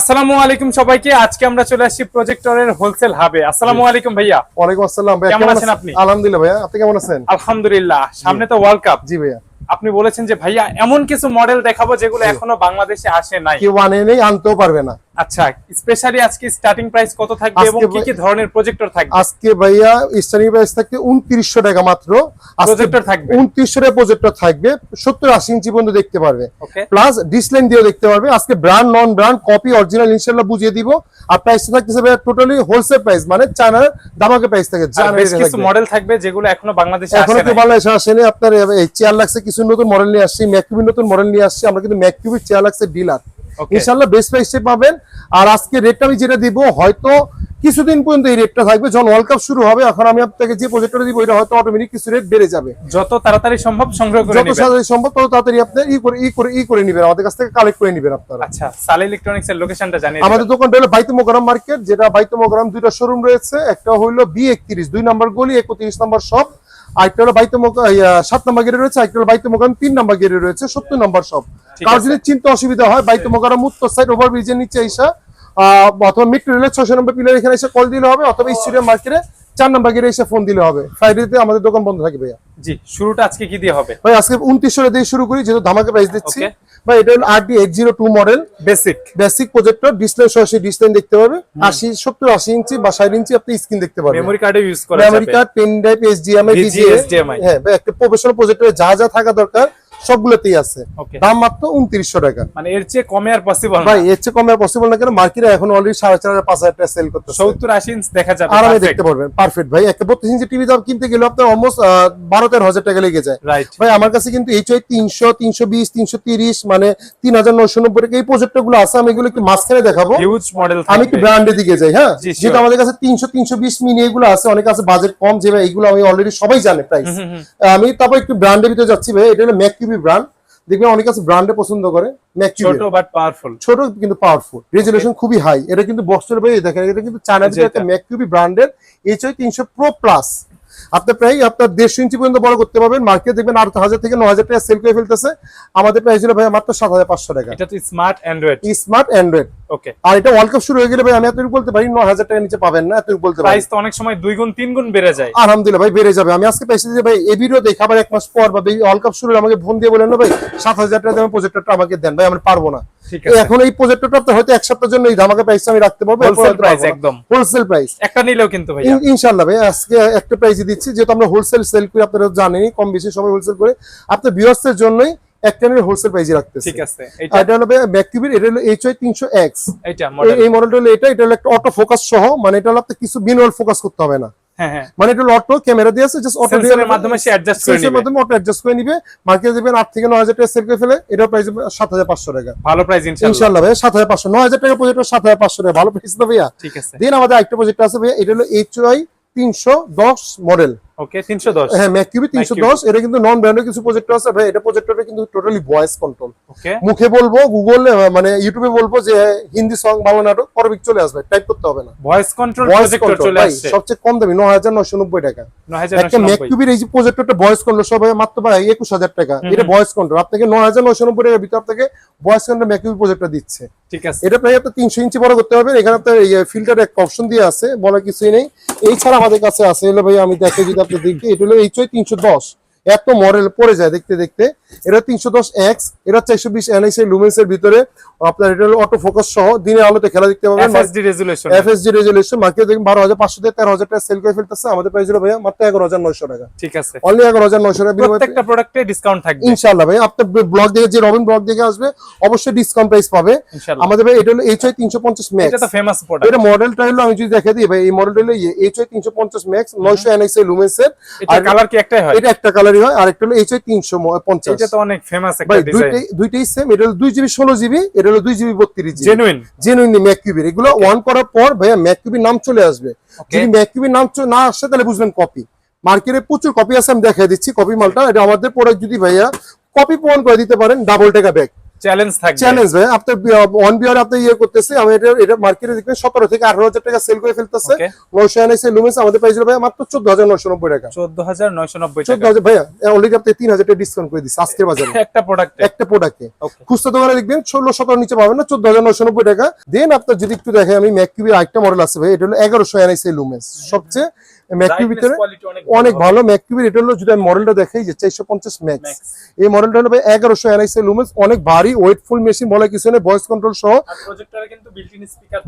আসসালামু আলাইকুম সবাইকে। আজকে আমরা চলে আসছি প্রজেক্টরের হোলসেল হাবে। আসসালামু আলাইকুম ভাইয়া। ওয়ালাইকুম আসসালাম ভাইয়া, কেমন আছেন আপনি? আলহামদুলিল্লাহ ভাইয়া, আপনি কেমন আছেন? আলহামদুলিল্লাহ। সামনে তো ওয়ার্ল্ড কাপ। জি ভাইয়া। আপনি বলেছেন যে ভাইয়া এমন কিছু মডেল দেখাবো যেগুলো এখনো বাংলাদেশে আসে নাই, কেউ আনে নেই, আনতেও পারবে না। আচ্ছা, স্পেশালি আজকে স্টার্টিং প্রাইস কত থাকবে এবং কি কি ধরনের প্রজেক্টর থাকবে? আজকে ভাইয়া স্টার্টিং প্রাইস থাকবে 2900 টাকা মাত্র। প্রজেক্টর থাকবে 2900 টাকা প্রজেক্টর থাকবে, 70-80 ইঞ্চি পর্যন্ত দেখতে পারবে, ওকে। প্লাস ডিসলাইন দিয়েও দেখতে পারবে। আজকে ব্র্যান্ড নন ব্র্যান্ড কপি অরিজিনাল ইনশাআল্লাহ বুঝিয়ে দিব। আর প্রাইসটা থাকতেছে ভাইয়া টোটালি হোলসেল প্রাইস, মানে চায়নার দামাকে প্রাইস থাকে। বেশ কিছু মডেল থাকবে যেগুলো এখনো বাংলাদেশে আসে এখনো নাই। তো বাংলাদেশে আসেনি। আপনার এই চেয়ার লাগছে, কিছু নতুন মডেল নিয়ে আসছি, ম্যাককিউবি নতুন মডেল নিয়ে আসছি। আমরা কিন্তু ম্যাককিউবি চেয়ার লাগছে ডিলার, ইনশাআল্লাহ বেস্ট প্রাইসে পাবেন। আর আজকে রেটটা আমি যেটা দিব, হয়তো কিছুদিন পর্যন্ত এই রেটটা থাকবে, যখন ওয়ার্ল্ড কাপ শুরু হবে। এখন আমি আপনাকে যে প্রজেক্টটা দিব, এটা হয়তো অটোমেটিক কিছু রেট বেড়ে যাবে। যত তাড়াতাড়ি সম্ভব সংগ্রহ করে যত নেবেন, তাড়াতাড়ি সম্ভব তত তাড়াতাড়ি আপনি ই করে নেবেন, আমাদের কাছ থেকে কালেক্ট করে নেবেন আপনারা। আচ্ছা, সালে ইলেকট্রনিক্স এর লোকেশনটা জানিয়ে আমাদের দোকানটা হলো বাইতুল মোকাররম মার্কেট, যেটা বাইতুল মোকাররম দুইটা শোরুম রয়েছে। একটা হলো B31 2 নম্বর গলি 31 নম্বর শপ, আরেকটা হলো 7 নম্বর গেটে রয়েছে, আরেকটা হলো বাইতুল মোকাররম 3 নম্বর গেটে রয়েছে 70 নম্বর শপ। কারণ যদি চিন্তা অসুবিধা হয়, বাইতুল মোকাররম উত্তর সাইড ওভারব্রিজের নিচে এসে অথবা মেট্রো রেলের 6 নম্বর পিলার এখানে এসে কল দিলে হবে, অথবা স্টেডিয়াম মার্কেটে 4 নম্বর গেটে এসে ফোন দিলে হবে। ফ্রাইডেতে আমাদের দোকান বন্ধ থাকে ভাইয়া। জি, শুরুটা আজকে কি দিয়ে হবে ভাই? আজকে 2900 দিয়ে শুরু করি, যেহেতু ধামাকা প্রাইস দিচ্ছি। ভাই এটা হলো RD802 model, basic projector, display সরাসরি ডিসপ্লে দেখতে পাবে। 70-80 ইঞ্চি বা 60 ইঞ্চি আপনি স্ক্রিন দেখতে পাবেন। মেমরি কার্ডে ইউজ করা যাবে, memory card, pen drive, HDMI, VGA। হ্যাঁ ভাই, একটা প্রফেশনাল প্রজেক্টরে যা যা থাকা দরকার সবগুলোতেই আছে। দাম মাত্র 2900 টাকা। মানে এর চেয়ে কমে আর পসিবল না ভাই, এর চেয়ে কমে আর পসিবল না, কেন মার্কেটে এখন অলরেডি 4500-5000 টাকা সেল করতেছে। 70-80 ইঞ্চ দেখা যাবে, আরামে দেখতে পারবেন, পারফেক্ট ভাই। একটা 32 ইঞ্চি টিভি দাম কিনতে গেলে আপনার অলমোস্ট 12-13 টাকা লেগে যায়। ভাই আমার কাছে কিন্তু HY 300, 320, 330, মানে 3990 টাকা এই প্রজেক্টর গুলো আছে। আমি এগুলো একটু মাঝখানে দেখাবো, হিউজ মডেল। আমি একটু ব্র্যান্ডের দিকে যাই। হ্যাঁ, যেটা আমাদের কাছে 300, 320 মিনি এগুলো আছে, অনেক আছে বাজেট কম, যে ভাই এগুলো আমি অলরেডি সবাই জানে প্রাইস। আমি তারপর একটু ব্র্যান্ডের ভিতরে যাচ্ছি ভাই। এটা হলো ম্যাককিউবি ব্র্যান্ড, দেখবেন অনেক কাছে ব্র্যান্ডে পছন্দ করে। ছোট বাট পাওয়ারফুল, ছোট কিন্তু পাওয়ারফুল, রেজুলেশন খুবই হাই। এটা কিন্তু বক্সের ভাই দেখেন, এটা কিন্তু চায়নার একটা ম্যাককিউবি ব্র্যান্ডের HY 300 Pro Plus। আপনি প্রায় আপনার 150 ইঞ্চি পর্যন্ত বড় করতে পারবেন। মার্কেট দেখবেন 8000 থেকে 9000 টাকা সেল করে ফেলতেছে। আমাদের প্রাইস হলো ভাই মাত্র 7500 টাকা। এটা তো স্মার্ট অ্যান্ড্রয়েড, স্মার্ট অ্যান্ড্রয়েড। ওকে। আর এটা ওয়ার্ল্ড কাপ শুরু হয়ে গেলে ভাই আমি এতটুকু বলতে পারি 9000 টাকা নিচে পাবেন না, এতটুকু বলতে পারি। প্রাইস তো অনেক সময় 2 গুণ 3 গুণ বেড়ে যায়। আলহামদুলিল্লাহ ভাই, বেড়ে যাবে। আমি আজকে প্রাইস দিতে ভাই, এই ভিডিও দেখে আবার 1 মাস পর বা ওয়ার্ল্ড কাপ শুরু হলে আমাকে ফোন দিয়ে বলেন না ভাই 7000 টাকা দামের প্রজেক্টরটা আমাকে দেন। ভাই আমি পারবো না। এখন এই প্রজেক্টরটা আপনি হয়তো এক সপ্তাহের জন্য এই ধামাকা প্রাইস আমি রাখতে পারবো। হোলসেল প্রাইস, একদম হোলসেল প্রাইস। একটা নিলেও কিন্তু ভাই ইনশাআল্লাহ ভাই আজকে একটা প্রাইসই দিচ্ছি, যেহেতু আমরা হোলসেল সেল করি, আপনারা জানেনই কম বেশি সবাই হোলসেল করে। আপনার ভিউয়ার্সদের জন্যই একটা নিয়ে হোলসেল প্রাইসে রাখতেছি। ঠিক আছে। এটা হলো ম্যাককিউবির, এটা হলো HY 300X। এটা মডেল, এই মডেলটা হলো এটা হলো একটা অটো ফোকাস সহ, মানে এটা হলো আপনি কিছু ম্যানুয়াল ফোকাস করতে হবে না। হ্যাঁ, মানে এটা অটো ক্যামেরা দিয়ে আছে, জাস্ট অটো সেন্সরের মাধ্যমে সে অ্যাডজাস্ট করে নেবে, মাধ্যমে অটো অ্যাডজাস্ট করে নিবে। মার্কেটে দিবেন 8 থেকে 9000 টাকা সেল করে ফেলে, এটা প্রাইস 7500 টাকা। ভালো প্রাইস ইনশাআল্লাহ ভাই। 7500, 9000 টাকা প্রজেক্টর 7500 টাকা, ভালো প্রাইস না ভাইয়া? ঠিক আছে। দেন আমাদের আরেকটা প্রজেক্ট আছে ভাইয়া, এটা হলো HY 310 মডেল। ওকে, 310। হ্যাঁ, ম্যাককিউবি 310। এটা কিন্তু নন ব্র্যান্ডের কিছু প্রজেক্টর আছে ভাই। এটা প্রজেক্টরটা কিন্তু টোটালি ভয়েস কন্ট্রোল। ওকে, মুখে বলবো, গুগল মানে ইউটিউবে বলবো যে হিন্দি সং, বাংলা নাটক, পরবিক চলে আসবে, টাইপ করতে হবে না। ভয়েস কন্ট্রোল প্রজেক্টর চলে আসছে, সবচেয়ে কম দামি 9990 টাকা। 9990। একটা ম্যাককিউবির এই যে প্রজেক্টরটা ভয়েস কন্ট্রোল সব মাত্র ভাই 21000 টাকা। এটা ভয়েস কন্ট্রোল আপনাকে 9990 টাকার ভিতর আপনাকে ভয়েস কন্ট্রোল ম্যাককিউবি প্রজেক্টর দিচ্ছে। ঠিক আছে। এটা প্রায় আপনি 300 ইঞ্চি বড় করতে পারবেন। এখানে আপনার এই ফিল্টার একটা অপশন দিয়ে আছে, বলা কিছুই নেই। এই ছাড়া আমাদের কাছে আছে হলো ভাই, আমি দেখে যদি আপনি দেখি, এটা হলো HY 310। এত মডেল পড়ে যায় দেখতে দেখতে। এটা 310X, এটা 420 NIC লুমেন্স এর ভিতরে আপনার। এটা হলো অটো ফোকাস সহ, দিনের আলোতে খেলা দেখতে পাবেন। FHD resolution. মার্কেটে দেখুন 12500 থেকে 13000 টাকা সেল করে ফেলতেছে। আমাদের প্রাইস হলো ভাইয়া মাত্র 11900 টাকা। ঠিক আছে, অনলি 11900 টাকা। প্রত্যেকটা প্রোডাক্টে ডিসকাউন্ট থাকবে ইনশাআল্লাহ ভাই। আপনি ব্লগ দেখে, যে রবিন ব্লগ দেখে আসবে, অবশ্যই ডিসকাউন্ট প্রাইস পাবে আমাদের ভাই। এটা হলো HY 350 ম্যাক্স। এটা তো ফেমাস প্রোডাক্ট। এটা মডেলটা হলো, আমি যদি দেখাই দিই ভাই, এই মডেলটা হলো HY 350 ম্যাক্স 900 NIC লুমেন্স এর। এটা কালার কি একটাই হয়? এটা একটা কালারই হয়। আর একটা হলো HY 350। এটা তো অনেক ফেমাস একটা ডিজাইন। দুইটাই সেম। এটা হলো 2GB 16GB, এটা হলো 2GB 32GB। জেনুইন ম্যাককিউবির। এগুলো অন করার পর ভাইয়া ম্যাককিউবির নাম চলে আসবে। যদি ম্যাককিউবির নাম না আসে তাহলে বুঝবেন কপি। মার্কেটে প্রচুর কপি আছে, আমি দেখাই দিচ্ছি কপি মালটা। এটা আমাদের প্রোডাক্ট যদি ভাইয়া কপি প্রমাণ করে দিতে পারেন, ডাবল টাকা ব্যাক। চ্যালেঞ্জ থাকবে। চ্যালেঞ্জ ভাই, আপনার ওয়ান বিয়ার আপনি ইয়ে করতেছে, আমি এটা মার্কেটে দেখবেন 17 থেকে 18,000 টাকা সেল করে ফেলতেছে। Okay. 999 লুমেন্স আমাদের প্রাইস ভাই মাত্র 14,990 টাকা। 14,990 টাকা 14,000 ভাইয়া অলরেডি আপনি 3,000 টাকা ডিসকাউন্ট করে দিচ্ছি আজকের বাজারে একটা প্রোডাক্টে। একটা প্রোডাক্টে। Okay. খুচরা দোকানে দেখবেন 16-17 নিচে পাবেন না, 14,990 টাকা। দেন আপনার যদি একটু দেখেন, আমি ম্যাককিউবের আরেকটা মডেল আছে ভাই, এটা হলো 1199 লুমেন্স, সবচেয়ে ম্যাককিউবের ভিতরে অনেক ভালো। ম্যাককিউবের এটা হলো, যদি আমি মডেলটা দেখাই যে 450 ম্যাক্স, এই মডেলটা হলো ভাই 1199 লুমেন্স, অনেক ভারী ওয়েটফুল মেশিন, বলে কিছু নেই, ভয়েস কন্ট্রোল সহ। আর প্রজেক্টরে কিন্তু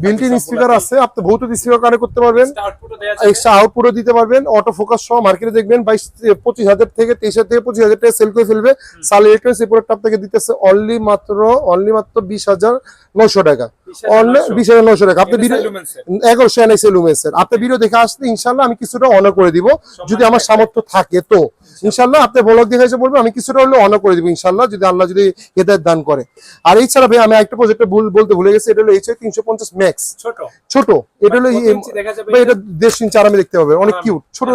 বিল্ট-ইন স্পিকার আছে, আপনি ব্লুটুথ স্পিকার কানেক্ট করতে পারবেন, আউটপুটও দেয়া যাবে। এক্সট্রা আউটপুটও দিতে পারবেন। অটো ফোকাস সহ মার্কেটে দেখবেন 25,000 থেকে 23,000 থেকে 25,000 টাকা সেল করে ফেলবে। সাল ইলেকট্রনিক্স এই প্রোডাক্ট আপনাকে দিতেছে অনলি মাত্র 20,900 টাকা, অনলি 20,900 টাকা। আপনি ভিডিও 1199 লুমেন্সের আপনি ভিডিও দেখে আসলে ইনশাআল্লাহ আমি কিছুটা অনার করে দিব, যদি আমার সামর্থ্য থাকে তো। ইনশাআল্লাহ আপনি ব্লগ দেখে এসে বলবেন, আমি কিছুটা হলে অনার করে দিব ইনশাআল্লাহ, যদি আল্লাহ যদি হেদায়েত দান করে। আর এছাড়া ভাই আমি একটা প্রজেক্টে বলতে ভুলে গেছি, এটা হলো HI 350 ম্যাক্স, ছোট। এটা হলো ভাই, এটা 1.5 ইঞ্চি আরামে দেখতে পাবেন, অনেক কিউট, ছোট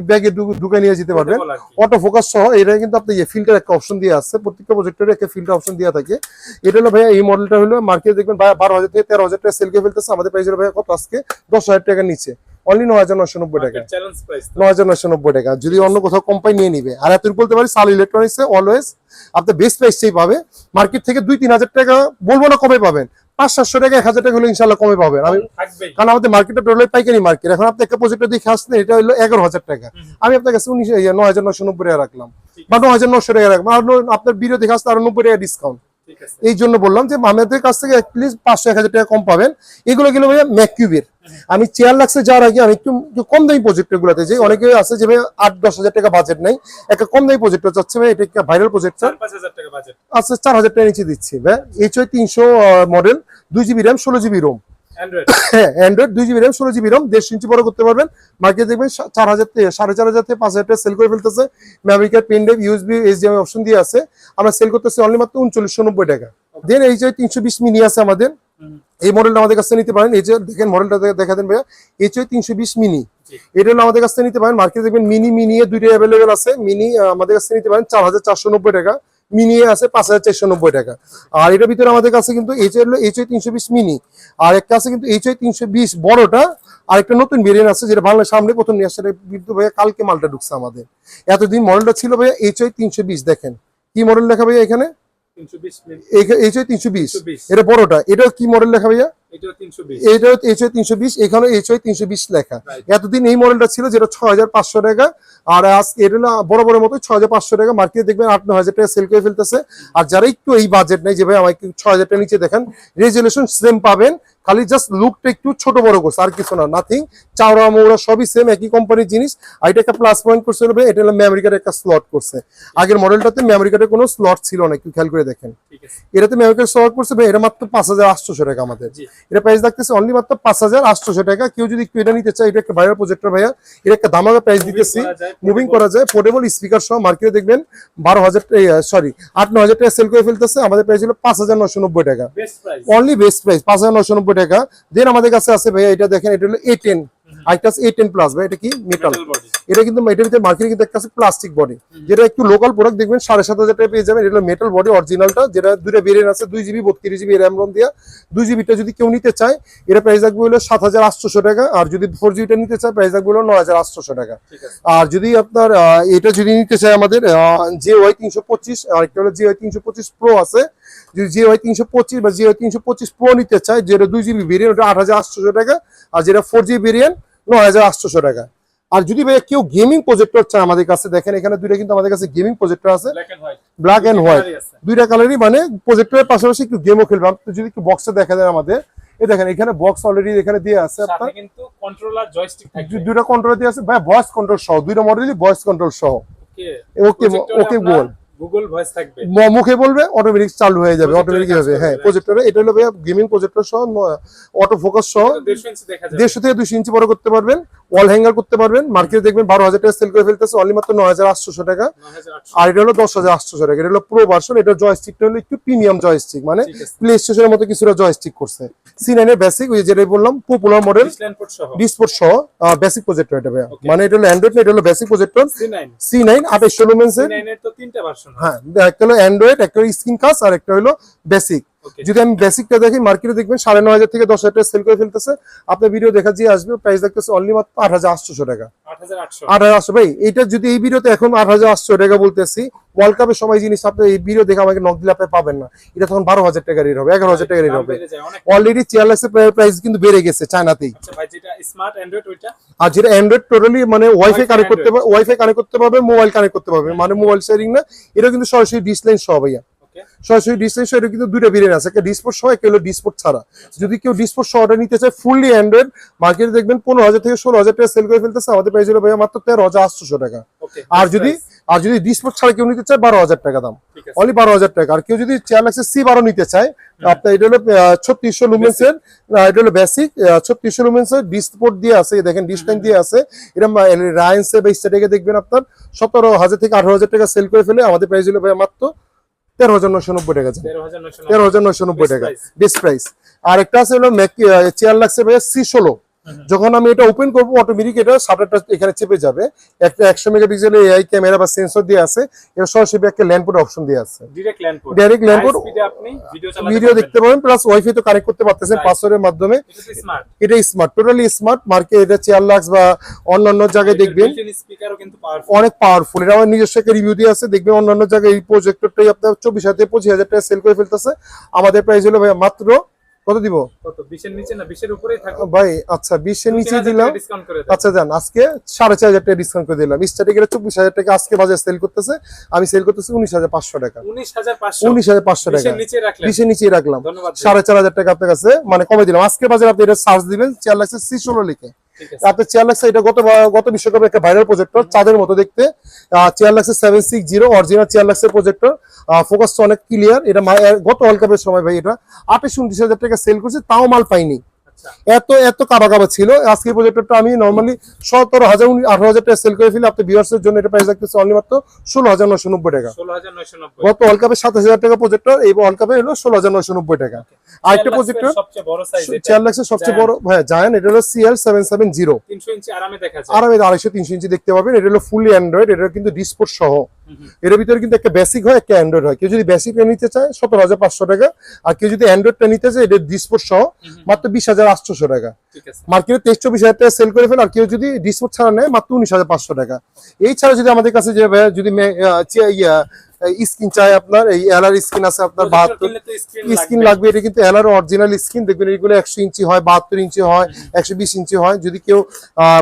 ব্যাগে ঢুকে নিয়ে যেতে পারবেন। অটো ফোকাস সহ এটা কিন্তু আপনি ফিল্টার একটা অপশন দিয়ে আছে, প্রত্যেকটা প্রজেক্টরে একটা ফিল্টার অপশন দেওয়া থাকে। এটা হলো ভাই, এই মডেলটা হলো মার্কেটে দেখবেন 12,000 থেকে 13,000 টাকা সেল করে ফেলতেছে, আমাদের প্রাইস হলো ভাই কত আজকে 10,000 টাকার নিচে, অনলি 9,990 টাকা, 9,990 টাকা। যদি অন্য কোথাও কোম্পানি নিয়ে নিবে। আর এত বলতে পারি, সাল ইলেকট্রনিক্স অলওয়েজ আপনি বেস্ট প্রাইসেই পাবে। মার্কেট থেকে 2-3,000 টাকা বলবো না কমে পাবেন, 500-700 টাকা 1,000 টাকা হলে ইনশাআল্লাহ কমে পাবেন। আমি কারণ আমাদের মার্কেটটা টোটালি পাইকারি মার্কেট। এখন আপনি একটা প্রজেক্টে দেখে আসলেন, এটা হলো 11,000 টাকা, আমি আপনার কাছে 9,990 টাকা রাখলাম, বা 9,900 টাকা রাখলাম। আর আপনার ভিডিও দেখে আসতে আরো 90 টাকা ডিসকাউন্ট। এই জন্য বললাম যে আমাদের কাছ থেকে অ্যাটলিস্ট 500-1,000 টাকা কম পাবেন। এগুলো গেলে ভাইয়া ম্যাককিউবের। আমি 4 লাখে যাওয়ার আগে আমি একটু কম দামি প্রজেক্টর গুলাতে যাই। অনেকে আছে যে ভাই 8-10,000 টাকা বাজেট নাই, একটা কম দামি প্রজেক্টর চাচ্ছে ভাই, এটা একটা ভাইরাল প্রজেক্টর, 4-5,000 টাকা বাজেট আচ্ছা 4,000 টাকা নিচে দিচ্ছি ভাই। HI 300 model, 2GB RAM 16GB ROM, হ্যাঁ Android 2GB RAM 16GB ROM, 1.5 inch বড় করতে পারবেন। মার্কেট দেখবেন 4,000 থেকে 4,500 থেকে 5,000 টাকা সেল করে ফেলতেছে। Memory card, pen drive, USB, HDMI option দিয়ে আছে, আমরা সেল করতেছি অনলি মাত্র 3990 টাকা। দেন HI 320 মিনি আছে আমাদের, এই মডেলটা আমাদের কাছে নিতে পারেন। এই যে দেখেন মডেলটা দেখা দেন ভাইয়া, HI 320 মিনি, এটা হলো আমাদের কাছে নিতে পারেন। মার্কেটে দেখবেন মিনি দুইটাই অ্যাভেলেবেল আছে। মিনি আমাদের কাছে নিতে পারেন 4,490 টাকা, মিনি আছে 5,490 টাকা। আর এটার ভিতরে আমাদের কাছে কিন্তু HI 320 মিনি, আর একটা আছে কিন্তু HI 320 বড়টা, আর একটা নতুন ভেরিয়েন্ট আছে যেটা বাংলার সামনে প্রথম নিয়ে আসছে, কিন্তু ভাইয়া কালকে মালটা ঢুকছে আমাদের। এতদিন মডেলটা ছিল ভাইয়া HI 320, দেখেন কি মডেল লেখা ভাইয়া এখানে, HI 320, এটা বড়টা। এটা কি মডেল লেখা ভাইয়া, এটা HI 320, এখানে HI 320 লেখা। এতদিন এই মডেলটা ছিল যেটা 6,500 টাকা, আর আজকে এটা বড় মতো 6,500 টাকা। মার্কেটে দেখবেন 8-9,000 টাকা সেল করে ফেলতেছে। আর যারা একটু এই বাজেট নেই যে ভাই আমাকে 6,000 টাকা নিচে দেখেন, রেজুলেশন সেম পাবেন, খালি জাস্ট লুকটা একটু ছোট বড় করছে, আর কিছু না, নাথিং। চাওড়া মৌড়া সবই সেম, একই কোম্পানির জিনিস। আর এটা একটা প্লাস পয়েন্ট করছে ভাই, এটা হলো মেমরি কার্ডের একটা স্লট করছে। আগের মডেলটাতে মেমরি কার্ডের কোনো স্লট ছিল না, একটু খেয়াল করে দেখেন। এটাতে মেমরি কার্ড স্লট করছে ভাই, এটা মাত্র 5,800 টাকা আমাদের। এটা প্রাইস রাখতেছে অনলি মাত্র 5,800 টাকা। কেউ যদি একটু এটা নিতে চায়, এটা একটা ভাইরাল প্রজেক্টর ভাইয়া, এটা একটা দামাকা প্রাইস দিতেছি, মুভিং করা যায়, পোর্টেবল স্পিকার সহ। মার্কেটে দেখবেন 8-9,000 টাকা সেল করে ফেলতেছে, আমাদের প্রাইস হলো 5,990 টাকা, অনলি বেস্ট প্রাইস 5,990 টাকা। দেন আমাদের কাছে আছে ভাইয়া, এটা দেখেন, এটা হলো A10, আরেকটা আছে A10 প্লাস ভাই, এটা কি মেটাল, এটা কিন্তু এটার ভিতরে মার্কেটে কিন্তু একটা আছে প্লাস্টিক বডি, যেটা একটু লোকাল প্রোডাক্ট দেখবেন 7,500 টাকা পেয়ে যাবেন। এটা হলো মেটাল বডি অরিজিনালটা, যেটা দুইটা ভেরিয়েন্ট আছে, 2GB 32GB র্যাম রোম দিয়া। 2GBটা যদি কেউ নিতে চায়, এটা প্রাইস রাখবে হলো 7,800 টাকা। আর যদি 4GBটা নিতে চায়, প্রাইস রাখবে হলো 9,800 টাকা। আর যদি আপনার এটা যদি নিতে চায়, আমাদের JY 325, আর একটা হলো JY 325 প্রো আছে। যদি JY 325 বা JY 325 প্রো নিতে চায়, যেটা 2GB ভেরিয়েন্ট, ওটা 8,800 টাকা। আর যেটা 4GB ভেরিয়েন্ট 9,800 টাকা। আর যদি ভাই কেউ গেমিং প্রজেক্টর চায়, আমাদের কাছে দেখেন এখানে দুইটা কিন্তু আমাদের কাছে গেমিং প্রজেক্টর আছে, ব্ল্যাক এন্ড হোয়াইট, দুইটা কালারই, মানে প্রজেক্টরের পাশাপাশি একটু গেমও খেলবে। আপনি যদি একটু বক্সে দেখা যায় আমাদের, এই দেখেন এখানে বক্স অলরেডি এখানে দিয়ে আছে, আপনার কিন্তু কন্ট্রোলার জয়স্টিক থাকবে, দুইটা কন্ট্রোলার দিয়ে আছে ভাই, ভয়েস কন্ট্রোল সহ, দুইটা মডেলই ভয়েস কন্ট্রোল সহ। ওকে বল, গুগল ভয়েস থাকবে, মুখে বলবে অটোমেটিক চালু হয়ে যাবে, অটোমেটিক হবে। হ্যাঁ প্রজেক্টরে এটা হলো ভাই গেমিং প্রজেক্টর সহ, অটো ফোকাস সহ, 150 থেকে 200 ইঞ্চি বড় করতে পারবেন, ওয়াল হ্যাঙ্গার করতে পারবেন। মার্কেটে দেখবেন 12,000 টাকা সেল করে ফেলতেছে, অনলি মাত্র 9,800 টাকা। আর এটা হলো 10,800 টাকা, এটা হলো প্রো ভার্সন। এটা জয়স্টিকটা হলো একটু প্রিমিয়াম জয়স্টিক, মানে প্লে স্টেশনের মতো কিছুটা জয়স্টিক করছে। C9 এর বেসিক, ওই যেটাই বললাম পপুলার মডেল, ডিসপোর্ট সহ বেসিক প্রজেক্টর এটা ভাই, মানে এটা হলো অ্যান্ড্রয়েড না, এটা হলো বেসিক প্রজেক্টর। C9 2800 লুমেন্স এর, তো তিনটা ভার্সন, হ্যাঁ, একটা হলো অ্যান্ড্রয়েড, একটা হলো স্ক্রিন কাজ, আর একটা হলো বেসিক। Okay. যদি আমি বেসিকটা দেখি, মার্কেটে দেখবেন 9,500 থেকে 10,000 টাকা সেল করে ফেলতেছে। আপনার ভিডিও দেখা যে আসবে, প্রাইস দেখতেছে অনলি মাত্র 8,800 টাকা। 8,800 8,800 ভাই, এটা যদি এই ভিডিওতে এখন 8,800 টাকা বলতেছি, ওয়ার্ল্ড কাপের সময় জিনিস আপনি এই ভিডিও দেখে আমাকে নক দিলে আপনি পাবেন না। এটা তখন 12,000 টাকা রেট হবে, 11,000 টাকা রেট দাম হবে। বেড়ে যায় অনেক। অলরেডি চেয়ারলেসের প্রাইস কিন্তু বেড়ে গেছে চায়নাতেই। আচ্ছা ভাই, যেটা স্মার্ট অ্যান্ড্রয়েড ওইটা আর যেটা অ্যান্ড্রয়েড টোটালি মানে ওয়াইফাই Wi-Fi কানেক্ট করতে পারবে, ওয়াইফাই কানেক্ট করতে পারবে, মোবাইল কানেক্ট করতে পারবে, মানে মোবাইল শেয়ারিং না। এটা কিন্তু সরাসরি ডিশ লাইন সহ ভাইয়া, ওকে। সরাসরি ডিশ লাইন সহ। এটা কিন্তু দুইটা ভেরিয়েন্ট আছে, একটা ডিসপোর্ট সহ, একটা হলো ডিসপোর্ট ছাড়া। যদি কেউ ডিসপোর্ট সহটা নিতে চায় ফুললি অ্যান্ড্রয়েড, মার্কেটে দেখবেন 15,000 থেকে 16,000 টাকা সেল করে ফেলতেছে। আমাদের প্রাইস হলো ভাইয়া মাত্র 13,800 টাকা। ওকে। আর যদি ডিসপোর্ট ছাড়া কেউ নিতে চায় 12,000 টাকা দাম, ঠিক আছে। অনলি 12,000 টাকা। আর কেউ যদি চেয়ারলেক্সের C12 নিতে চায়, আপনার এটা হলো 3600 লুমেন্সের, এটা হলো বেসিক 3600 লুমেন্সের ডিসপোর্ট দিয়ে আছে, দেখেন ডিশ লাইন দিয়ে আছে। এটা রায়ান্সে বা স্ট্যাটিকে দেখবেন আপনার 17,000 থেকে 18,000 টাকা সেল করে ফেলে। আমাদের প্রাইস হলো ভাইয়া মাত্র 13,990 টাকা, 13,990 টাকা বেস্ট প্রাইস। আর একটা আছে হলো চেয়ারলেক্সের ভাইয়া C16। যখন আমি এটা ওপেন করবো, অটোমেটিক এটা শাটারটা এখানে চেপে যাবে। একটা 100 মেগাপিক্সেলের এআই ক্যামেরা বা সেন্সর দিয়ে আছে। এটা সরাসরি একটা ল্যান্ড পোর্ট অপশন দিয়ে আছে, ডাইরেক্ট ল্যান্ড পোর্ট স্পিডে আপনি ভিডিও দেখতে পাবেন, প্লাস ওয়াইফাই তো কানেক্ট করতে পারতেছেন পাসওয়ার্ডের মাধ্যমে। এটা স্মার্ট, এটা স্মার্ট, টোটালি স্মার্ট। মার্কেট এটা চেয়ারলাক্স বা অন্যান্য জায়গায় দেখবেন স্পিকারও কিন্তু পাওয়ারফুল, অনেক পাওয়ারফুল। এটা আমার নিজস্ব একটা রিভিউ দিয়ে আছে, দেখবেন অন্যান্য জায়গায় এই প্রজেক্টরটাই আপনার 24,000 থেকে 25,000 টাকা সেল করে ফেলতেছে। আমাদের প্রাইস হলো ভাই মাত্র কত দিব? কত? 20 এর নিচে না 20 এর উপরেই থাকো ভাই আচ্ছা 20 এর নিচে দিলাম, ডিসকাউন্ট করে দেন। আচ্ছা জান আজকে 4,500 টাকা ডিসকাউন্ট করে দিলাম। স্টার্টিং এর 24,000 টাকা আজকে বাজারে সেল করতেছে, আমি সেল করতেছি 19,500 টাকা। 19,500 19,500 টাকা 20 এর নিচে রাখলেন, 20 এর নিচে রাখলাম। ধন্যবাদ। 4,500 টাকা আপনার কাছে মানে কমে দিলাম। আজকে বাজারে আপনি এটা সার্চ দিবেন চেয়ারলাক্সের C16 লিখে, ঠিক আছে। আপনার চেয়ারলাক্স এটা গত বিশ্বকাপে একটা ভাইরাল প্রজেক্টর, চাঁদের মতো দেখতে। চেয়ারলাক্সের 760 অরিজিনাল চেয়ারলাক্সের প্রজেক্টর, ফোকাসটা অনেক ক্লিয়ার। এটা গত ওয়ার্ল্ড কাপের সময় ভাই এটা 28-29,000 টাকা সেল করছে, তাও মাল পাইনি। আচ্ছা, এত কাবা কাবা ছিল। আজকে প্রজেক্টরটা আমি নরমালি 17,000 18,000 টাকা সেল করে ফেলি। আপনি ভিউয়ার্সের জন্য এটা প্রাইস রাখতেছে অনলি মাত্র 16,990 টাকা। 16,990। গত ওয়ার্ল্ড কাপে 27,000 টাকা প্রজেক্টর, এই ওয়ার্ল্ড কাপে হলো 16,990 টাকা। আরেকটা প্রজেক্টর সবচেয়ে বড় সাইজ, এটা চেয়ারলাক্সের সবচেয়ে বড় ভাই জায়ান্ট, এটা হলো CL770। 300 ইঞ্চি আরামে দেখা যায়, আরামে 250-300 ইঞ্চি দেখতে পাবেন। এটা হলো ফুললি অ্যান্ড্রয়েড, এটা কিন্তু ডিসপোর্ট সহ। এর ভিতরে কিন্তু একটা বেসিক হয়, একটা অ্যান্ড্রয়েড হয়। কেউ যদি বেসিকটা নিতে চায় 17,500 টাকা, আর কেউ যদি অ্যান্ড্রয়েডটা নিতে চায় এটা ডিসপোর্ট সহ মাত্র 20,800 টাকা। ঠিক আছে। মার্কেটে 23-24,000 টাকা সেল করে ফেলে। আর কেউ যদি ডিসপোর্ট ছাড়া নেয় মাত্র 19,500 টাকা। এই ছাড়া যদি আমাদের কাছে যে যদি স্ক্রিন চাই, আপনার এই এলআর স্ক্রিন আছে আপনার 72 স্ক্রিন লাগবে। এটা কিন্তু এলআর অরিজিনাল স্ক্রিন, দেখবেন এগুলো 100 ইঞ্চি হয়, 72 ইঞ্চি হয়, 120 ইঞ্চি হয়। যদি কেউ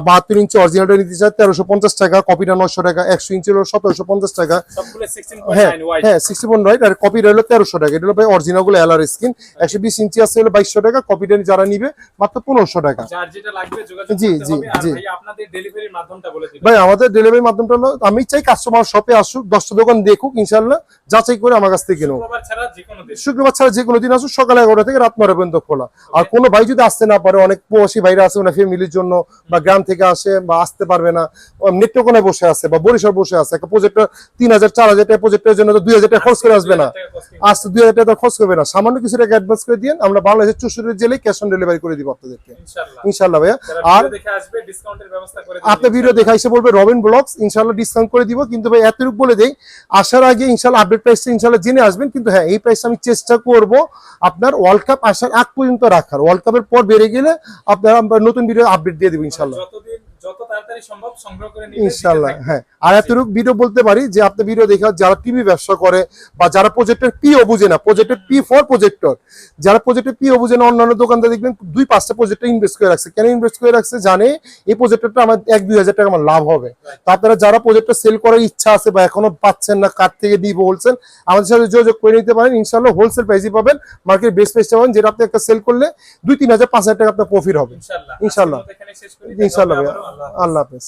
72 ইঞ্চি অরিজিনালটা নিতে চায় 1350 টাকা, কপিটা 900 টাকা, 100 ইঞ্চি হলো 1750 টাকা। সবগুলো 16.9 ওয়াইড, হ্যাঁ 61 রাইট। আর কপিটা হলো 1300 টাকা। এটা হলো ভাই অরিজিনাল গুলো এলআর স্ক্রিন। 120 ইঞ্চি আছে হলো 2200 টাকা, কপিটা যারা নিবে মাত্র 1500 টাকা। যার যেটা লাগবে যোগাযোগ জি, করতে জি, হবে। আর জি। ভাই আপনাদের ডেলিভারির মাধ্যমটা বলে দিবেন। ভাই আমাদের ডেলিভারি মাধ্যমটা হলো, আমি চাই কাস্টমার শপে আসুক, 10টা দোকান দেখুক, ইনশাল্লাহ যাচাই করে আমার কাছ থেকে কিনুক। শুক্রবার ছাড়া যেকোনো দিন, শুক্রবার ছাড়া যে কোনো দিন আসুক, সকাল 11টা থেকে রাত 9টা পর্যন্ত খোলা। আর কোনো ভাই যদি আসতে না পারে, অনেক প্রবাসী ভাইরা আছে ওনার ফ্যামিলির জন্য, বা গ্রাম থেকে আসে বা আসতে পারবে না, নেত্রকোনায় বসে আছে বা বরিশাল বসে আছে, একটা প্রজেক্টর 3,000-4,000 টাকা প্রজেক্টের জন্য তো 2,000 টাকা খরচ করে আসবে না। আসতে 2,000 টাকা খরচ করবে না, সামান্য কিছু টাকা অ্যাডভান্স করে দিয়ে আমরা বাংলাদেশের 64 জেলায় ক্যাশ অন ডেলিভারি করে দিব আপনাদেরকে ইনশাআল্লাহ। ইনশাআল্লাহ ভাইয়া। যারা আর ভিডিও দেখে আসবে ডিসকাউন্টের ব্যবস্থা করে দিবেন। আপনার ভিডিও দেখা এসে বলবে রবিন ব্লগস, ইনশাআল্লাহ ডিসকাউন্ট করে দিব। কিন্তু ভাই এতটুকু বলে দেই, আসার আগে ইনশাআল্লাহ আপডেট প্রাইসটা ইনশাআল্লাহ জেনে আসবেন। কিন্তু হ্যাঁ, এই প্রাইসটা আমি চেষ্টা করব আপনার ওয়ার্ল্ড কাপ আসার আগ পর্যন্ত রাখার। ওয়ার্ল্ড কাপের পর বেড়ে গেলে আপনারা নতুন ভিডিও আপডেট দিয়ে দিব ইনশাআল্লাহ। যত তাড়াতাড়ি সম্ভব সংগ্রহ করে নিতে ইনশাআল্লাহ। হ্যাঁ, আর এতটুকু ভিডিও বলতে পারি যে আপনি ভিডিও দেখে যারা টিভি ব্যবসা করে বা যারা প্রজেক্টের পিও বুঝে না, প্রজেক্টের পি ফর প্রজেক্টর, যারা প্রজেক্টের পিও বুঝে না, অন্যান্য দোকানদার দেখবেন 2-5টা প্রজেক্টে ইনভেস্ট করে রাখছে। কেন ইনভেস্ট করে রাখছে? জানে এই প্রজেক্টরটা আমার 1-2 হাজার টাকা আমার লাভ হবে। তা আপনারা যারা প্রজেক্টর সেল করার ইচ্ছা আছে বা এখনো পাচ্ছেন না, কার থেকে দিব হোলসেল, আমাদের সাথে যোগাযোগ করে নিতে পারেন। ইনশাআল্লাহ হোলসেল প্রাইসই পাবেন, মার্কেট বেস্ট প্রাইসটা পাবেন, যেটা আপনি একটা সেল করলে 2-3 হাজার 5,000 টাকা আপনার প্রফিট হবে ইনশাআল্লাহ। ইনশাআল্লাহ। এখানে শেষ করি। ইনশাআল্লাহ ভাইয়া, আল্লাহ হাফেজ।